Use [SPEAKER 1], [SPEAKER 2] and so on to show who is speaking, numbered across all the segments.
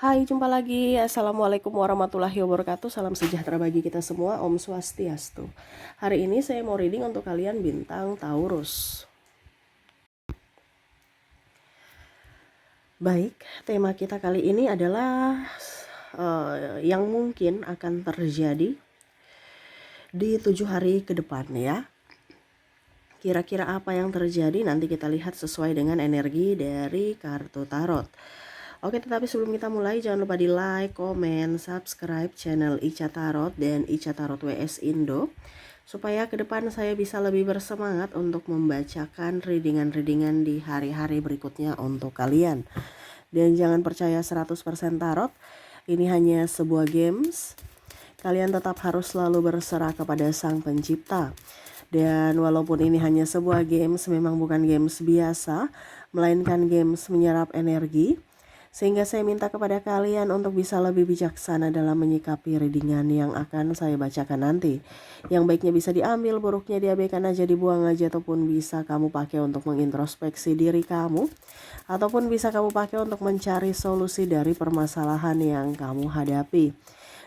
[SPEAKER 1] Hai, jumpa lagi. Assalamualaikum warahmatullahi wabarakatuh. Salam sejahtera bagi kita semua. Om Swastiastu. Hari ini saya mau reading untuk kalian bintang Taurus. Baik, tema kita kali ini adalah yang mungkin akan terjadi di 7 hari ke depan ya. Kira-kira apa yang terjadi nanti kita lihat sesuai dengan energi dari kartu tarot. Oke, tetapi sebelum kita mulai jangan lupa di like, komen, subscribe channel Ica Tarot dan Ica Tarot WS Indo supaya ke depan saya bisa lebih bersemangat untuk membacakan readingan-readingan di hari-hari berikutnya untuk kalian. Dan jangan percaya 100% tarot, ini hanya sebuah games. Kalian tetap harus selalu berserah kepada Sang Pencipta. Dan walaupun ini hanya sebuah games, memang bukan games biasa, melainkan games menyerap energi. Sehingga saya minta kepada kalian untuk bisa lebih bijaksana dalam menyikapi readingan yang akan saya bacakan nanti. Yang baiknya bisa diambil, buruknya diabaikan aja, dibuang aja, ataupun bisa kamu pakai untuk mengintrospeksi diri kamu. Ataupun bisa kamu pakai untuk mencari solusi dari permasalahan yang kamu hadapi.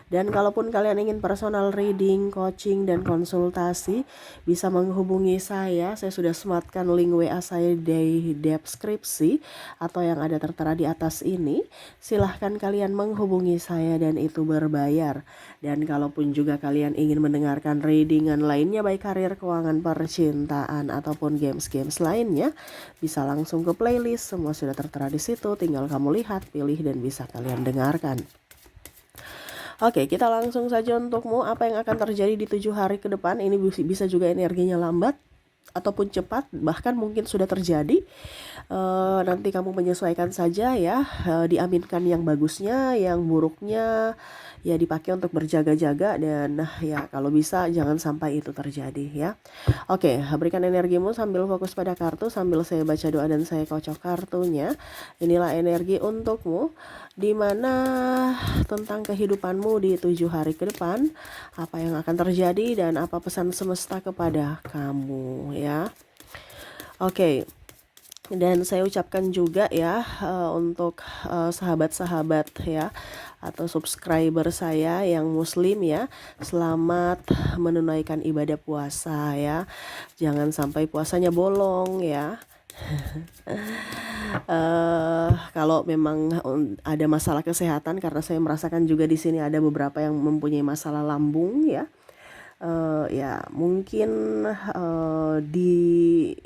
[SPEAKER 1] Dan kalaupun kalian ingin personal reading, coaching, dan konsultasi, bisa menghubungi saya. Saya sudah sematkan link WA saya di deskripsi atau yang ada tertera di atas ini. Silahkan kalian menghubungi saya dan itu berbayar. Dan kalaupun juga kalian ingin mendengarkan readingan lainnya, baik karir, keuangan, percintaan, ataupun games-games lainnya, bisa langsung ke playlist. Semua sudah tertera di situ. Tinggal kamu lihat, pilih, dan bisa kalian dengarkan. Oke, kita langsung saja untukmu. Apa yang akan terjadi di 7 hari ke depan? Ini bisa juga energinya lambat ataupun cepat, bahkan mungkin sudah terjadi. Nanti kamu menyesuaikan saja ya. Diaminkan yang bagusnya, yang buruknya ya dipakai untuk berjaga-jaga. Dan ya kalau bisa jangan sampai itu terjadi ya. Oke, berikan energimu sambil fokus pada kartu, sambil saya baca doa dan saya kocok kartunya. Inilah energi untukmu, dimana tentang kehidupanmu di 7 hari ke depan, apa yang akan terjadi dan apa pesan semesta kepada kamu ya. Oke. Dan saya ucapkan juga ya untuk sahabat-sahabat ya atau subscriber saya yang muslim ya, selamat menunaikan ibadah puasa ya. Jangan sampai puasanya bolong ya. Kalau memang ada masalah kesehatan, karena saya merasakan juga di sini ada beberapa yang mempunyai masalah lambung ya. Ya mungkin di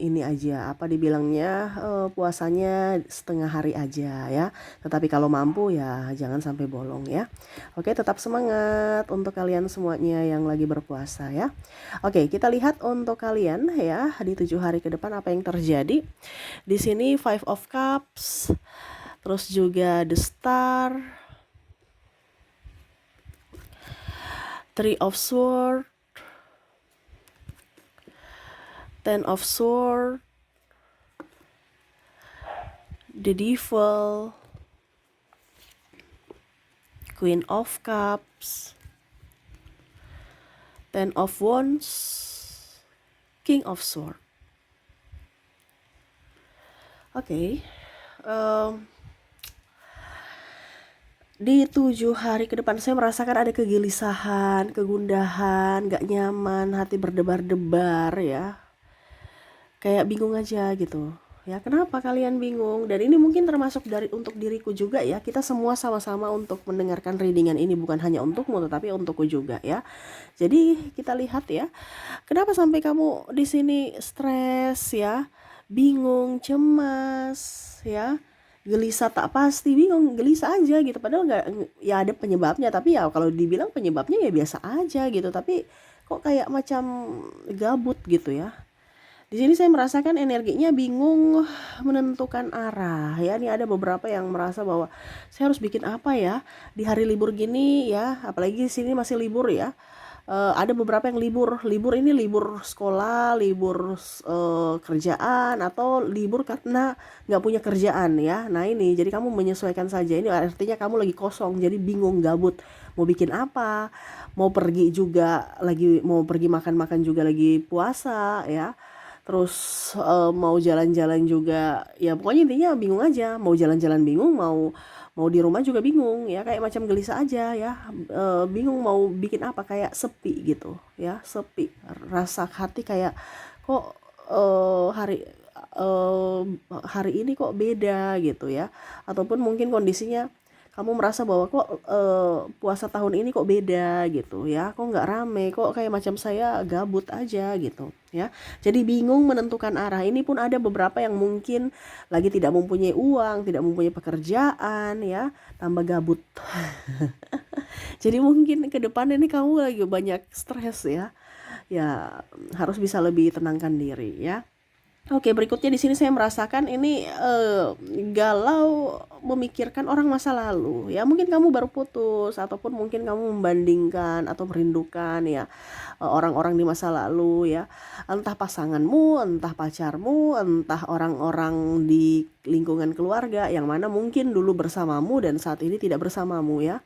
[SPEAKER 1] ini aja apa dibilangnya puasanya setengah hari aja ya. Tetapi kalau mampu ya jangan sampai bolong ya. Oke, tetap semangat untuk kalian semuanya yang lagi berpuasa ya. Oke, kita lihat untuk kalian ya di 7 hari ke depan apa yang terjadi. Di sini Five of Cups, terus juga The Star, Three of Swords, Ten of Swords, the Devil, Queen of Cups, Ten of Wands, King of Swords. Oke, di 7 hari ke depan saya merasakan ada kegelisahan, kegundahan, gak nyaman, hati berdebar-debar ya. Kayak bingung aja gitu ya. Kenapa kalian bingung? Dan ini mungkin termasuk untuk diriku juga ya. Kita semua sama-sama untuk mendengarkan readingan ini, bukan hanya untukmu tetapi untukku juga ya. Jadi kita lihat ya, kenapa sampai kamu di sini stres ya, bingung, cemas ya, gelisah, tak pasti, bingung, gelisah aja gitu. Padahal nggak ya ada penyebabnya, tapi ya kalau dibilang penyebabnya ya biasa aja gitu. Tapi kok kayak macam gabut gitu ya. Di sini saya merasakan energinya bingung menentukan arah ya. Ini ada beberapa yang merasa bahwa saya harus bikin apa ya di hari libur gini ya. Apalagi di sini masih libur ya. Ada beberapa yang libur ini libur sekolah, libur kerjaan, atau libur karena nggak punya kerjaan ya. Nah ini jadi kamu menyesuaikan saja. Ini artinya kamu lagi kosong, jadi bingung, gabut, mau bikin apa, mau pergi juga lagi, mau pergi makan-makan juga lagi puasa ya. Terus mau jalan-jalan juga ya, pokoknya intinya bingung aja. Mau jalan-jalan bingung, mau mau di rumah juga bingung ya, kayak macam gelisah aja ya, bingung mau bikin apa, kayak sepi gitu ya, sepi, rasa hati kayak kok eh, hari eh, hari ini kok beda gitu ya, ataupun mungkin kondisinya kamu merasa bahwa kok puasa tahun ini kok beda gitu ya, kok nggak rame, kok kayak macam saya gabut aja gitu ya. Jadi bingung menentukan arah. Ini pun ada beberapa yang mungkin lagi tidak mempunyai uang, tidak mempunyai pekerjaan ya, tambah gabut. Jadi mungkin ke depan ini kamu lagi banyak stres ya. Ya harus bisa lebih tenangkan diri ya. Oke, berikutnya di sini saya merasakan ini galau memikirkan orang masa lalu. Ya, mungkin kamu baru putus ataupun mungkin kamu membandingkan atau merindukan ya orang-orang di masa lalu ya. Entah pasanganmu, entah pacarmu, entah orang-orang di lingkungan keluarga yang mana mungkin dulu bersamamu dan saat ini tidak bersamamu ya.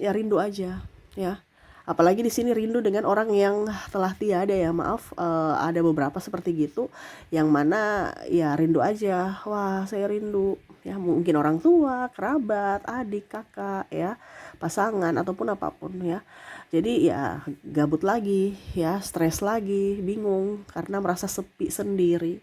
[SPEAKER 1] Ya rindu aja ya. Apalagi di sini rindu dengan orang yang telah tiada ya, maaf, ada beberapa seperti gitu, yang mana ya rindu aja, wah saya rindu, ya mungkin orang tua, kerabat, adik, kakak, ya, pasangan ataupun apapun ya. Jadi ya gabut lagi, ya stres lagi, bingung karena merasa sepi sendiri,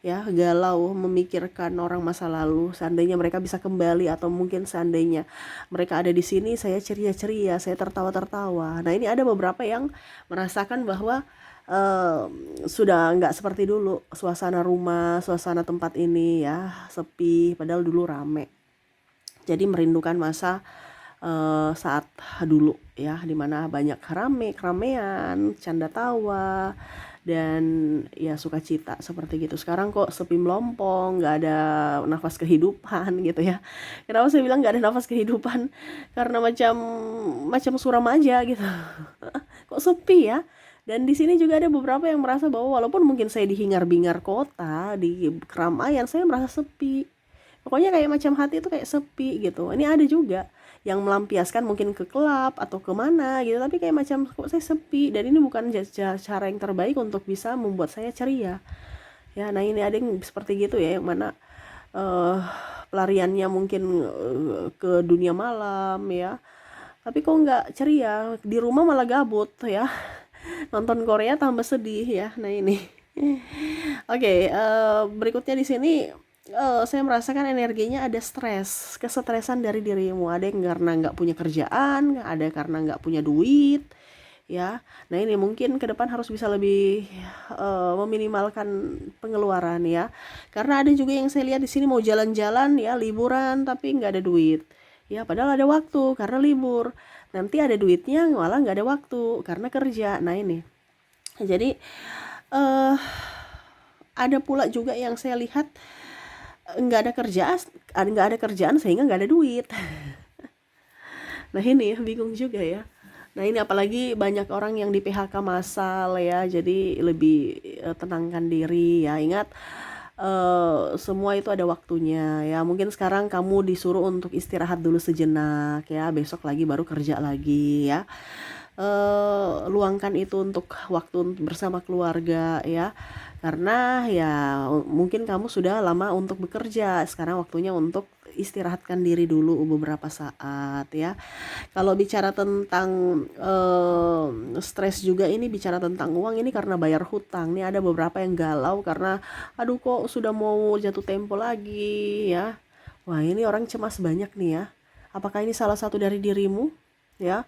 [SPEAKER 1] ya galau memikirkan orang masa lalu. Seandainya mereka bisa kembali atau mungkin seandainya mereka ada di sini, saya ceria-ceria, saya tertawa-tertawa. Nah ini ada beberapa yang merasakan bahwa eh, sudah nggak seperti dulu suasana rumah, suasana tempat ini ya, sepi padahal dulu rame. Jadi merindukan masa saat dulu ya, dimana banyak keramaian, canda tawa, dan ya sukacita seperti gitu. Sekarang kok sepi melompong, nggak ada nafas kehidupan gitu ya. Kenapa saya bilang nggak ada nafas kehidupan? Karena macam macam suram aja gitu. Kok sepi ya? Dan di sini juga ada beberapa yang merasa bahwa walaupun mungkin saya di hingar-bingar kota, di keramaian, saya merasa sepi. Pokoknya kayak macam hati itu kayak sepi gitu. Ini ada juga yang melampiaskan mungkin ke klub atau kemana gitu, tapi kayak macam kok saya sepi, dan ini bukan cara yang terbaik untuk bisa membuat saya ceria ya. Nah ini ada yang seperti gitu ya, yang mana eh pelariannya mungkin ke dunia malam ya, tapi kok nggak ceria, di rumah malah gabut ya. Nonton Korea tambah sedih ya. Nah ini oke, berikutnya di sini saya merasakan energinya ada stres, kesetresan dari dirimu. Ada yang karena nggak punya kerjaan, ada karena nggak punya duit, ya. Nah ini mungkin ke depan harus bisa lebih meminimalkan pengeluaran ya. Karena ada juga yang saya lihat di sini mau jalan-jalan ya, liburan tapi nggak ada duit. Ya padahal ada waktu karena libur. Nanti ada duitnya malah nggak ada waktu karena kerja. Nah ini. Jadi eh ada pula juga yang saya lihat nggak ada kerjaan, sehingga nggak ada duit. Nah ini bingung juga ya. Nah ini apalagi banyak orang yang di PHK massal ya, jadi lebih tenangkan diri ya. Ingat semua itu ada waktunya ya. Mungkin sekarang kamu disuruh untuk istirahat dulu sejenak ya, besok lagi baru kerja lagi ya. Luangkan itu untuk waktu bersama keluarga ya, karena ya mungkin kamu sudah lama untuk bekerja, sekarang waktunya untuk istirahatkan diri dulu beberapa saat ya. Kalau bicara tentang stres juga, ini bicara tentang uang, ini karena bayar hutang. Nih ada beberapa yang galau karena aduh kok sudah mau jatuh tempo lagi ya. Wah ini orang cemas banyak nih ya. Apakah ini salah satu dari dirimu ya?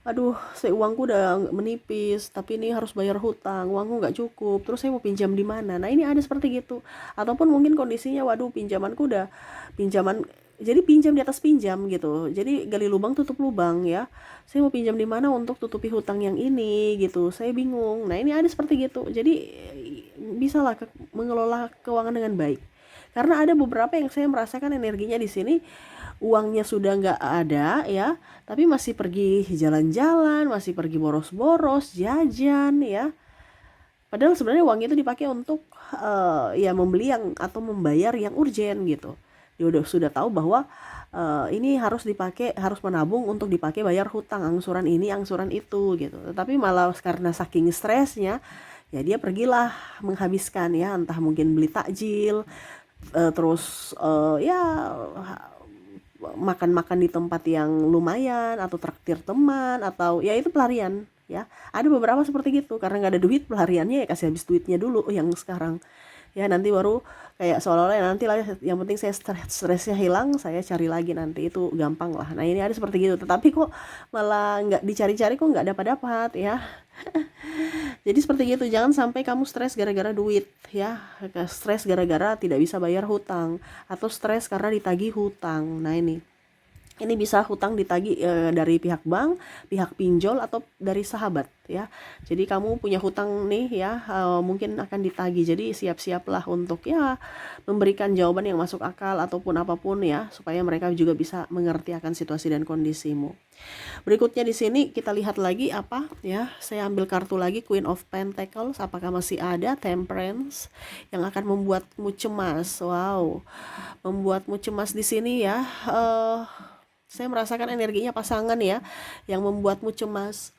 [SPEAKER 1] Aduh, saya uangku udah menipis, tapi ini harus bayar hutang, uangku nggak cukup, terus saya mau pinjam di mana? Nah ini ada seperti gitu. Ataupun mungkin kondisinya, waduh pinjamanku udah pinjaman, jadi pinjam di atas pinjam gitu. Jadi gali lubang tutup lubang ya. Saya mau pinjam di mana untuk tutupi hutang yang ini gitu. Saya bingung. Nah ini ada seperti gitu. Jadi bisalah mengelola keuangan dengan baik. Karena ada beberapa yang saya merasakan energinya di sini, uangnya sudah nggak ada ya, tapi masih pergi jalan-jalan, masih pergi boros-boros, jajan ya. Padahal sebenarnya uang itu dipakai untuk ya membeli yang atau membayar yang urgen gitu. Dia udah sudah tahu bahwa ini harus dipakai, harus menabung untuk dipakai bayar hutang, angsuran ini, angsuran itu gitu. Tetapi malah karena saking stresnya, ya dia pergilah menghabiskan ya, entah mungkin beli takjil, terus ya makan-makan di tempat yang lumayan atau traktir teman atau ya itu pelarian ya. Ada beberapa seperti gitu, karena nggak ada duit pelariannya ya kasih habis duitnya dulu yang sekarang ya, nanti baru kayak seolah-olah nanti lah yang penting saya stresnya hilang, saya cari lagi nanti, itu gampang lah. Nah ini ada seperti gitu, tetapi kok malah nggak dicari-cari, kok nggak dapat-dapat ya. Jadi seperti gitu, jangan sampai kamu stres gara-gara duit ya, stres gara-gara tidak bisa bayar hutang, atau stres karena ditagih hutang. Nah ini bisa hutang ditagih dari pihak bank, pihak pinjol, atau dari sahabat ya. Jadi kamu punya hutang nih ya, mungkin akan ditagih. Jadi siap-siaplah untuk ya memberikan jawaban yang masuk akal ataupun apapun ya, supaya mereka juga bisa mengerti akan situasi dan kondisimu. Berikutnya di sini kita lihat lagi apa ya. Saya ambil kartu lagi, Queen of Pentacles. Apakah masih ada Temperance yang akan membuatmu cemas? Wow, membuatmu cemas di sini ya. Saya merasakan energinya pasangan ya yang membuatmu cemas.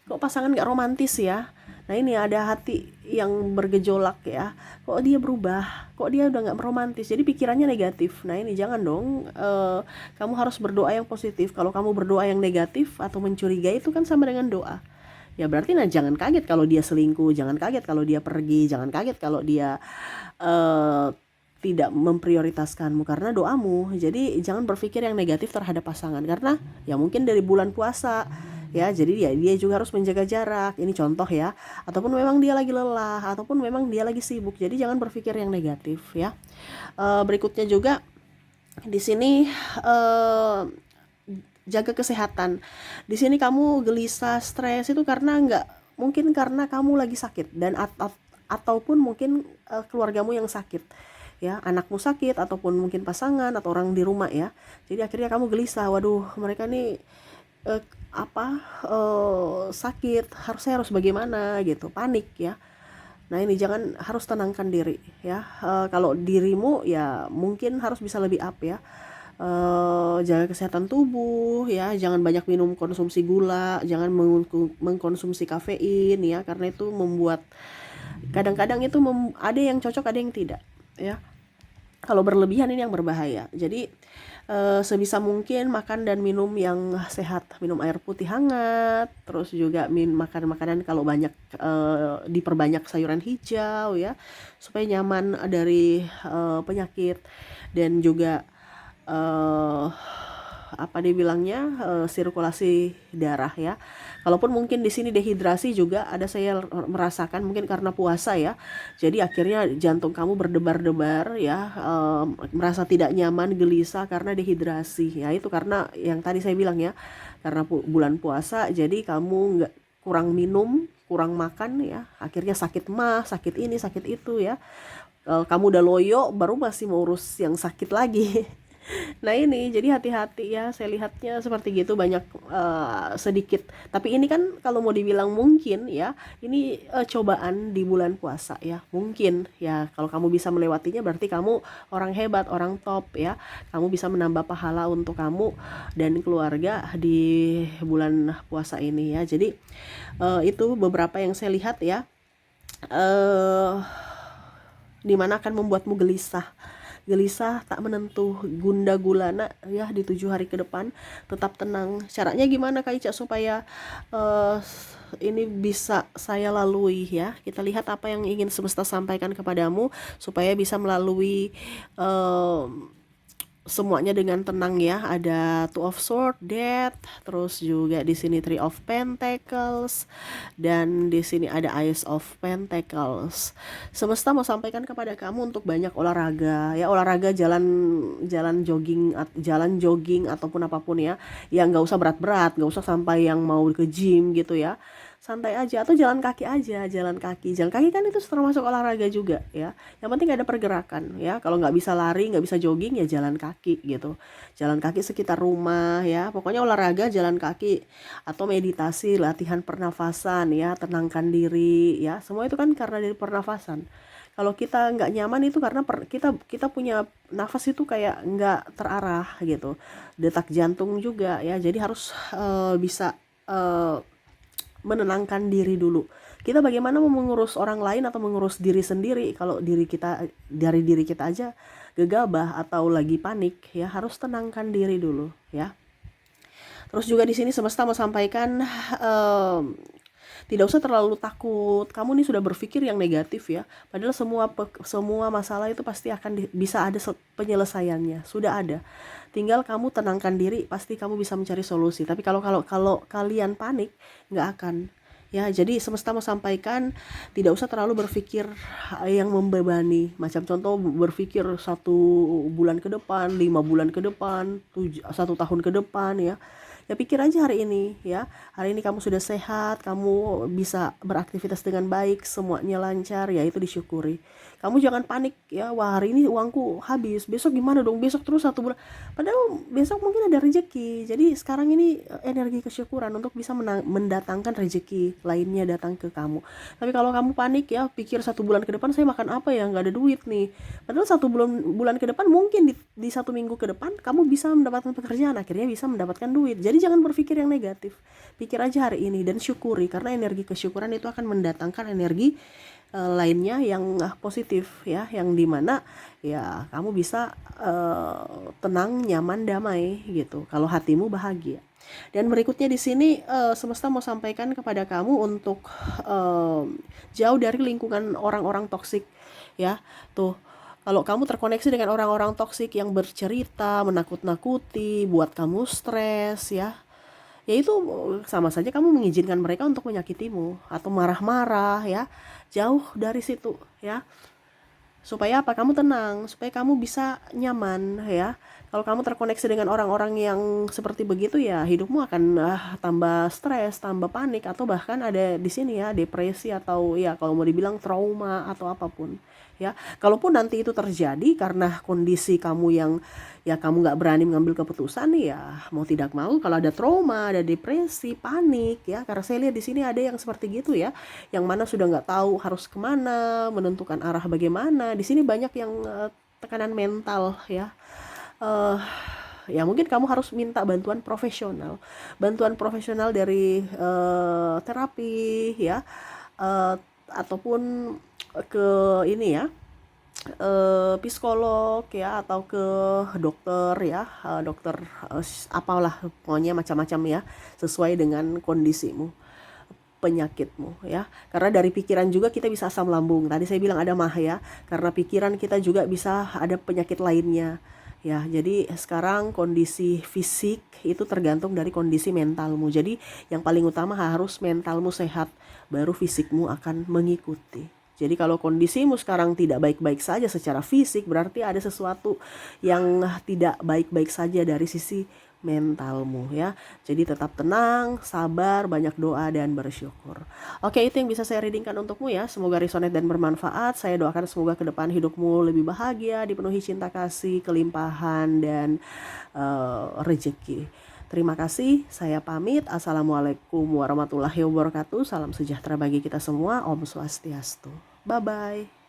[SPEAKER 1] Kok pasangan gak romantis ya? Nah ini ada hati yang bergejolak ya. Kok dia berubah? Kok dia udah gak romantis? Jadi pikirannya negatif. Nah ini jangan dong. Kamu harus berdoa yang positif. Kalau kamu berdoa yang negatif atau mencurigai, itu kan sama dengan doa. Ya berarti jangan kaget kalau dia selingkuh, jangan kaget kalau dia pergi, jangan kaget kalau dia tidak memprioritaskanmu karena doamu. Jadi jangan berpikir yang negatif terhadap pasangan, karena ya mungkin dari bulan puasa ya, jadi dia juga harus menjaga jarak. Ini contoh ya, ataupun memang dia lagi lelah, ataupun memang dia lagi sibuk. Jadi jangan berpikir yang negatif ya. Berikutnya juga di sini jaga kesehatan. Di sini kamu gelisah, stres itu karena mungkin karena kamu lagi sakit, dan ataupun mungkin keluargamu yang sakit ya, anakmu sakit, ataupun mungkin pasangan atau orang di rumah ya. Jadi akhirnya kamu gelisah, waduh mereka nih sakit, saya harus bagaimana gitu, panik ya. Nah ini jangan, harus tenangkan diri ya. Kalau dirimu ya mungkin harus bisa lebih up ya. Jaga kesehatan tubuh ya, jangan banyak minum konsumsi gula, jangan mengkonsumsi kafein ya, karena itu membuat kadang-kadang itu ada yang cocok, ada yang tidak ya. Kalau berlebihan ini yang berbahaya. Jadi sebisa mungkin makan dan minum yang sehat, minum air putih hangat, terus juga makan makanan kalau banyak, diperbanyak sayuran hijau ya, supaya nyaman dari penyakit, dan juga apa dibilangnya, sirkulasi darah ya. Kalaupun mungkin di sini dehidrasi juga ada, saya merasakan mungkin karena puasa ya. Jadi akhirnya jantung kamu berdebar-debar ya, merasa tidak nyaman, gelisah karena dehidrasi. Ya itu karena yang tadi saya bilang ya, karena bulan puasa, jadi kamu kurang minum, kurang makan ya, akhirnya sakit mah, sakit ini, sakit itu ya. Kamu udah loyo, baru masih mau urus yang sakit lagi. Nah ini jadi hati-hati ya, saya lihatnya seperti gitu, banyak sedikit. Tapi ini kan kalau mau dibilang mungkin ya, ini cobaan di bulan puasa ya. Mungkin ya, kalau kamu bisa melewatinya berarti kamu orang hebat, orang top ya. Kamu bisa menambah pahala untuk kamu dan keluarga di bulan puasa ini ya. Jadi itu beberapa yang saya lihat ya, dimana akan membuatmu gelisah, tak menentu, gunda gulana ya di 7 hari ke depan. Tetap tenang. Caranya gimana Kak Ica supaya ini bisa saya lalui ya? Kita lihat apa yang ingin semesta sampaikan kepadamu supaya bisa melalui semuanya dengan tenang ya. Ada Two of Swords, Death, terus juga di sini Three of Pentacles, dan di sini ada Ace of Pentacles. Semesta mau sampaikan kepada kamu untuk banyak olahraga ya, olahraga jalan jogging ataupun apapun ya. Yang nggak usah berat-berat, nggak usah sampai yang mau ke gym gitu ya. Santai aja, atau jalan kaki aja. Jalan kaki kan itu termasuk olahraga juga ya. Yang penting ada pergerakan ya. Kalau nggak bisa lari, nggak bisa jogging ya jalan kaki gitu. Jalan kaki sekitar rumah ya. Pokoknya olahraga jalan kaki, atau meditasi, latihan pernafasan ya, tenangkan diri ya. Semua itu kan karena dari pernafasan. Kalau kita nggak nyaman itu karena kita punya nafas itu kayak nggak terarah gitu. Detak jantung juga ya. Jadi harus bisa menenangkan diri dulu. Kita bagaimana mau mengurus orang lain atau mengurus diri sendiri kalau dari diri kita aja gegabah atau lagi panik ya, harus tenangkan diri dulu ya. Terus juga di sini semesta mau sampaikan tidak usah terlalu takut. Kamu nih sudah berpikir yang negatif ya. Padahal semua masalah itu pasti akan bisa ada penyelesaiannya. Sudah ada. Tinggal kamu tenangkan diri, pasti kamu bisa mencari solusi. Tapi kalau kalian panik, nggak akan. Ya, jadi semesta mau sampaikan tidak usah terlalu berpikir yang membebani. Macam contoh berpikir 1 bulan ke depan, 5 bulan ke depan, 1 tahun ke depan ya. Ya pikir aja hari ini ya. Hari ini kamu sudah sehat, kamu bisa beraktivitas dengan baik, semuanya lancar, ya itu disyukuri. Kamu jangan panik ya, wah hari ini uangku habis, besok gimana dong, besok terus 1 bulan. Padahal besok mungkin ada rezeki. Jadi sekarang ini energi kesyukuran untuk bisa mendatangkan rezeki lainnya datang ke kamu. Tapi kalau kamu panik ya, pikir 1 bulan ke depan saya makan apa ya, nggak ada duit nih. Padahal 1 bulan ke depan mungkin di 1 minggu ke depan kamu bisa mendapatkan pekerjaan, akhirnya bisa mendapatkan duit. Jadi jangan berpikir yang negatif, pikir aja hari ini dan syukuri, karena energi kesyukuran itu akan mendatangkan energi lainnya yang positif ya, yang dimana ya kamu bisa tenang, nyaman, damai gitu kalau hatimu bahagia. Dan berikutnya di sini semesta mau sampaikan kepada kamu untuk jauh dari lingkungan orang-orang toksik ya. Tuh, kalau kamu terkoneksi dengan orang-orang toksik yang bercerita, menakut-nakuti, buat kamu stres ya, ya itu sama saja kamu mengizinkan mereka untuk menyakitimu atau marah-marah ya. Jauh dari situ ya, supaya apa, kamu tenang, supaya kamu bisa nyaman ya. Kalau kamu terkoneksi dengan orang-orang yang seperti begitu ya, hidupmu akan tambah stres, tambah panik, atau bahkan ada di sini ya depresi, atau ya kalau mau dibilang trauma atau apapun ya. Kalaupun nanti itu terjadi karena kondisi kamu yang ya kamu nggak berani mengambil keputusan ya, mau tidak mau kalau ada trauma, ada depresi, panik ya, karena saya lihat di sini ada yang seperti gitu ya, yang mana sudah nggak tahu harus kemana, menentukan arah bagaimana. Di sini banyak yang tekanan mental ya. Ya mungkin kamu harus minta bantuan profesional dari terapi ya, ataupun ke ini ya, psikolog ya, atau ke dokter ya, dokter apalah pokoknya macam-macam ya, sesuai dengan kondisimu, penyakitmu ya. Karena dari pikiran juga kita bisa asam lambung. Tadi saya bilang ada mah ya. Karena pikiran kita juga bisa ada penyakit lainnya. Ya, jadi sekarang kondisi fisik itu tergantung dari kondisi mentalmu. Jadi yang paling utama harus mentalmu sehat, baru fisikmu akan mengikuti. Jadi kalau kondisimu sekarang tidak baik-baik saja secara fisik, berarti ada sesuatu yang tidak baik-baik saja dari sisi mentalmu ya. Jadi tetap tenang, sabar, banyak doa dan bersyukur. Oke, itu yang bisa saya readingkan untukmu ya. Semoga resonate dan bermanfaat. Saya doakan semoga ke depan hidupmu lebih bahagia, dipenuhi cinta kasih, kelimpahan dan rezeki. Terima kasih, saya pamit. Assalamualaikum warahmatullahi wabarakatuh. Salam sejahtera bagi kita semua. Om Swastiastu. Bye-bye.